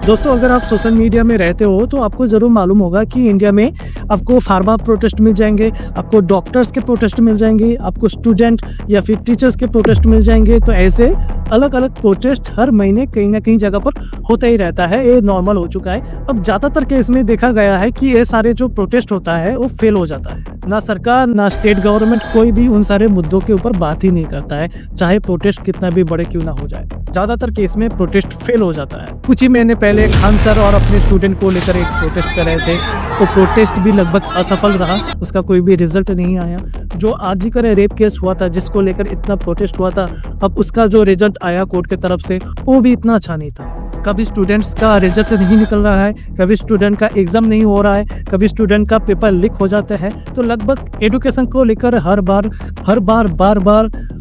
दोस्तों, अगर आप सोशल मीडिया में रहते हो तो आपको ज़रूर मालूम होगा कि इंडिया में आपको फार्मा प्रोटेस्ट मिल जाएंगे, आपको डॉक्टर्स के प्रोटेस्ट मिल जाएंगे, आपको स्टूडेंट या फिर टीचर्स के प्रोटेस्ट मिल जाएंगे। तो ऐसे अलग अलग प्रोटेस्ट हर महीने कहीं ना कहीं जगह पर होता ही रहता है। ये नॉर्मल हो चुका है। अब ज़्यादातर केस में देखा गया है कि ये सारे जो प्रोटेस्ट होता है वो फेल हो जाता है। ना सरकार ना स्टेट गवर्नमेंट कोई भी उन सारे मुद्दों के ऊपर बात ही नहीं करता है, चाहे प्रोटेस्ट कितना भी बड़े क्यों ना हो जाए। ज़्यादातर केस में प्रोटेस्ट फेल हो जाता है। कुछ ही महीने पहले खान सर और अपने स्टूडेंट को लेकर एक प्रोटेस्ट कर रहे थे, तो प्रोटेस्ट भी लगभग असफल रहा, उसका कोई भी रिजल्ट नहीं आया। जो आरजी कर रेप केस हुआ था, जिसको लेकर इतना प्रोटेस्ट हुआ था, अब उसका जो रिजल्ट आया कोर्ट की तरफ से वो भी इतना अच्छा नहीं था। कभी स्टूडेंट्स का रिजल्ट नहीं निकल रहा है, कभी स्टूडेंट का एग्जाम नहीं हो रहा है, कभी स्टूडेंट का पेपर लीक हो जाता है। तो लगभग एजुकेशन को लेकर हर बार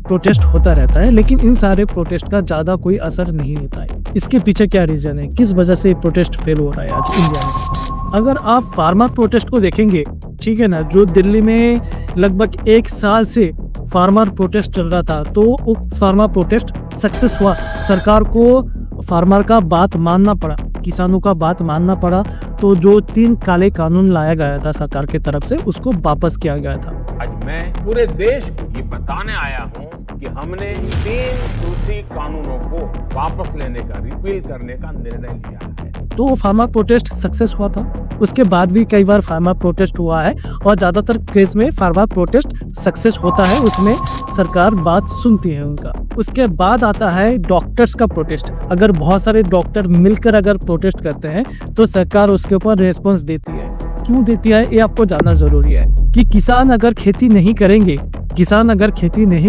प्रोटेस्ट होता रहता है, लेकिन इन सारे प्रोटेस्ट का ज़्यादा कोई असर नहीं होता है। इसके पीछे क्या रीज़न है, किस वजह से प्रोटेस्ट फेल हो रहा है आज इंडिया में? अगर आप फार्मर प्रोटेस्ट को देखेंगे, ठीक है ना, जो दिल्ली में लगभग 1 साल से फार्मर प्रोटेस्ट चल रहा था, तो वो फार्मर प्रोटेस्ट सक्सेस हुआ। सरकार को फार्मर का बात मानना पड़ा, किसानों का बात मानना पड़ा। तो जो 3 काले कानून लाया गया था सरकार की तरफ से, उसको वापस किया गया था। आज मैं पूरे देश को ये बताने आया हूँ कि हमने 3 कृषि कानूनों को वापस लेने का, रिपील करने का निर्णय लिया है। तो वो फार्मर प्रोटेस्ट सक्सेस हुआ था। उसके बाद भी कई बार फार्मर प्रोटेस्ट हुआ है, और ज़्यादातर केस में फार्मर प्रोटेस्ट सक्सेस होता है, उसमें सरकार बात सुनती है उनका। उसके बाद आता है डॉक्टर्स का प्रोटेस्ट। अगर बहुत सारे डॉक्टर मिलकर अगर प्रोटेस्ट करते हैं तो सरकार उसके ऊपर रिस्पॉन्स देती है। क्यों देती है ये आपको जानना जरूरी है कि किसान अगर खेती नहीं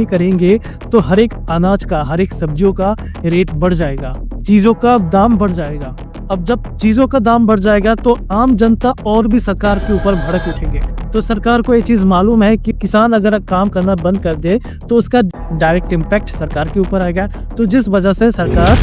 करेंगे तो हर एक अनाज का, हर एक सब्जियों का रेट बढ़ जाएगा, चीज़ों का दाम बढ़ जाएगा। अब जब चीज़ों का दाम बढ़ जाएगा तो आम जनता और भी सरकार के ऊपर भड़क उठेंगे। तो सरकार को ये चीज़ मालूम है कि किसान अगर काम करना बंद कर दे तो उसका डायरेक्ट इम्पैक्ट सरकार के ऊपर आएगा। तो जिस वजह से सरकार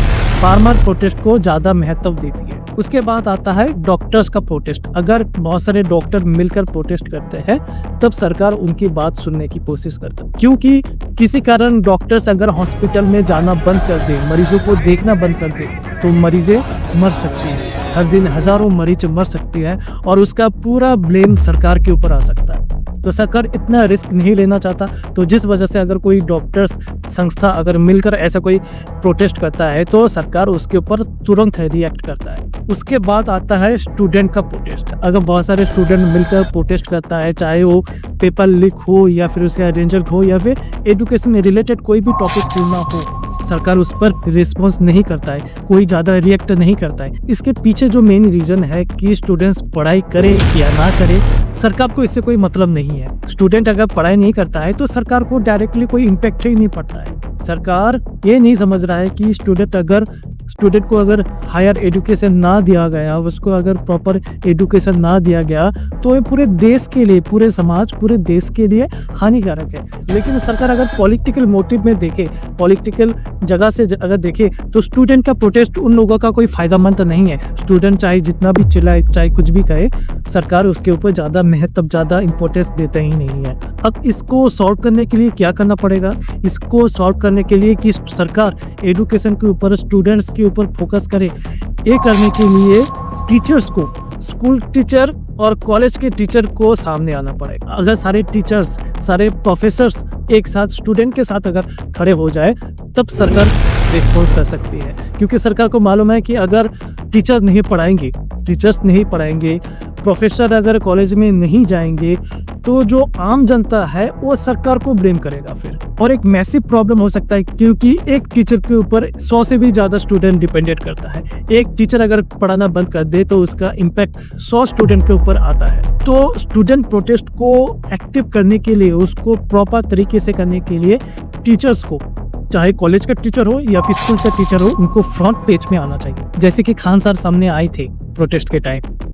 फार्मर प्रोटेस्ट को ज़्यादा महत्व देती है। उसके बाद आता है डॉक्टर्स का प्रोटेस्ट। अगर बहुत सारे डॉक्टर मिलकर प्रोटेस्ट करते हैं तब सरकार उनकी बात सुनने की कोशिश करती है, क्योंकि किसी कारण डॉक्टर्स अगर हॉस्पिटल में जाना बंद कर दे, मरीजों को देखना बंद कर दे, तो मरीजें मर सकती हैं। हर दिन हजारों मरीज मर सकती है और उसका पूरा ब्लेम सरकार के ऊपर आ सकता है। तो सरकार इतना रिस्क नहीं लेना चाहता। तो जिस वजह से अगर कोई डॉक्टर्स संस्था अगर मिलकर ऐसा कोई प्रोटेस्ट करता है तो सरकार उसके ऊपर तुरंत रिएक्ट करता है। उसके बाद आता है स्टूडेंट का प्रोटेस्ट। अगर बहुत सारे स्टूडेंट मिलकर प्रोटेस्ट करता है, चाहे वो पेपर लीक हो या फिर उसका रिजल्ट हो या फिर एजुकेशन रिलेटेड कोई भी टॉपिक क्यों ना हो, सरकार उस पर रिस्पॉन्स नहीं करता है, कोई ज़्यादा रिएक्ट नहीं करता है। इसके पीछे जो मेन रीज़न है कि स्टूडेंट्स पढ़ाई करें या ना करें, सरकार को इससे कोई मतलब नहीं है। स्टूडेंट अगर पढ़ाई नहीं करता है तो सरकार को डायरेक्टली कोई इम्पैक्ट ही नहीं पड़ता है। सरकार ये नहीं समझ रहा है कि स्टूडेंट को अगर हायर एजुकेशन ना दिया गया, उसको अगर प्रॉपर एजुकेशन ना दिया गया तो ये पूरे देश के लिए, पूरे समाज, पूरे देश के लिए हानिकारक है। लेकिन सरकार अगर पॉलिटिकल मोटिव में देखे, पॉलिटिकल जगह से अगर देखे, तो स्टूडेंट का प्रोटेस्ट उन लोगों का कोई फायदामंद नहीं है। स्टूडेंट चाहे जितना भी चिल्लाए, चाहे कुछ भी कहे, सरकार उसके ऊपर ज़्यादा महत्व, ज़्यादा इंपॉर्टेंस देता ही नहीं है। अब इसको सॉल्व करने के लिए क्या करना पड़ेगा? इसको सॉल्व करने के लिए कि सरकार एजुकेशन के ऊपर, स्टूडेंट्स के ऊपर फोकस करे। ये करने के लिए टीचर्स को, स्कूल टीचर और कॉलेज के टीचर को सामने आना पड़ेगा। अगर सारे टीचर्स, सारे प्रोफेसर्स एक साथ स्टूडेंट के साथ अगर खड़े हो जाए तब सरकार रिस्पॉन्स कर सकती है। क्योंकि सरकार को मालूम है कि अगर टीचर्स नहीं पढ़ाएंगे, प्रोफेसर अगर कॉलेज में नहीं जाएंगे तो जो आम जनता है वो सरकार को ब्लेम करेगा फिर, और एक मैसिव प्रॉब्लम हो सकता है। क्योंकि एक टीचर के ऊपर 100 से भी ज़्यादा स्टूडेंट डिपेंडेंट करता है। एक टीचर अगर पढ़ाना बंद कर दे तो उसका इम्पैक्ट 100 स्टूडेंट के ऊपर आता है। तो स्टूडेंट प्रोटेस्ट को एक्टिव करने के लिए, उसको प्रॉपर तरीके से करने के लिए टीचर्स को, चाहे कॉलेज का टीचर हो या फिर स्कूल का टीचर हो, उनको फ्रंट पेज में आना चाहिए, जैसे कि खान सर सामने आए थे प्रोटेस्ट के टाइम।